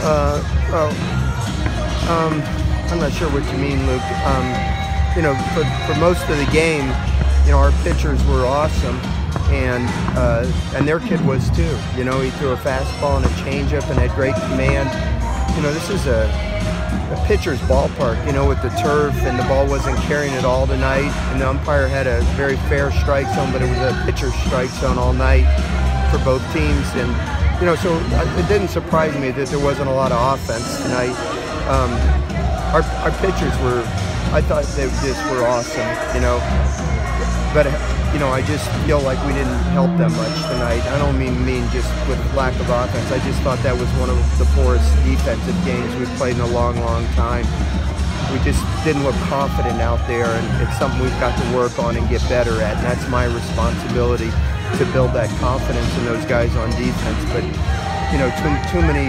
Well, I'm not sure what you mean, Luke. You know, for most of the game, you know, our pitchers were awesome, and their kid was too. You know, he threw a fastball and a changeup and had great command. You know, this is a pitcher's ballpark, you know, with the turf, and the ball wasn't carrying it all tonight, and the umpire had a very fair strike zone, but it was a pitcher's strike zone all night for both teams. And you know, so it didn't surprise me that there wasn't a lot of offense tonight. Our pitchers were, I thought they just were awesome, you know, but you know, I just feel like we didn't help them much tonight. I don't mean just with lack of offense. I just thought that was one of the poorest defensive games we've played in a long, long time. We just didn't look confident out there, and it's something we've got to work on and get better at, and that's my responsibility, to build that confidence in those guys on defense. But you know, too many,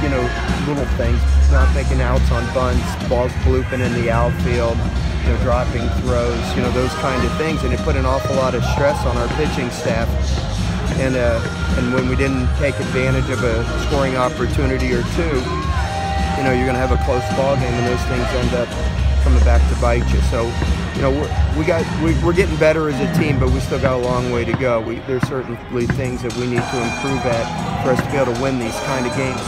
you know, little things, not making outs on bunts, balls blooping in the outfield, you know, dropping throws, you know, those kind of things, and it put an awful lot of stress on our pitching staff. And when we didn't take advantage of a scoring opportunity or two, you know, you're going to have a close ball game, and those things end up coming back to bite you. So, you know, we're getting better as a team, but we still got a long way to go. There's certainly things that we need to improve at for us to be able to win these kind of games.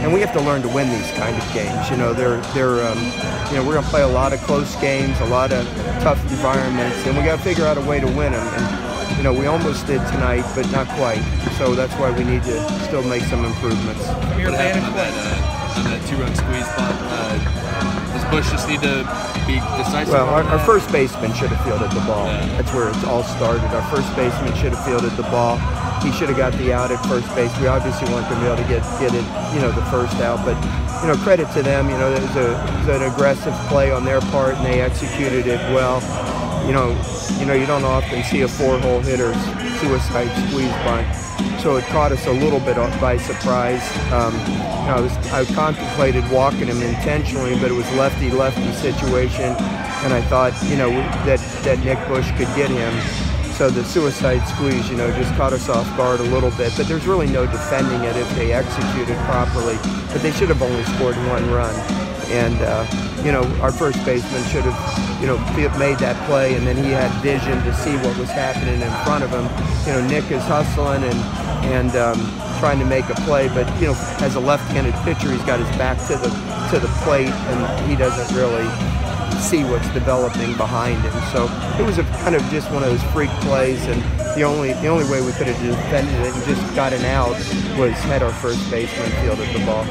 And we have to learn to win these kind of games. You know, you know, we're going to play a lot of close games, a lot of tough environments, and we got to figure out a way to win them. And you know, we almost did tonight, but not quite. So that's why we need to still make some improvements. What happened on that two-run squeeze spot? Does Bush just need to be decisive? Well, our first baseman should have fielded the ball. Yeah. That's where it all started. Our first baseman should have fielded the ball. He should have got the out at first base. We obviously weren't going to be able to get it, you know, the first out. But, you know, credit to them. You know, it was an aggressive play on their part, and they executed it well. You know, you don't often see a four-hole hitter's suicide squeeze bunt, so it caught us a little bit by surprise. You know, I contemplated walking him intentionally, but it was lefty-lefty situation, and I thought, you know, that Nick Bush could get him. So the suicide squeeze, you know, just caught us off guard a little bit. But there's really no defending it if they executed properly. But they should have only scored one run. And, you know, our first baseman should have, you know, made that play, and then he had vision to see what was happening in front of him. You know, Nick is hustling and trying to make a play, but, you know, as a left-handed pitcher, he's got his back to the plate, and he doesn't really see what's developing behind him. So it was a kind of just one of those freak plays, and the only way we could have defended it and just got an out was had our first baseman fielded the ball.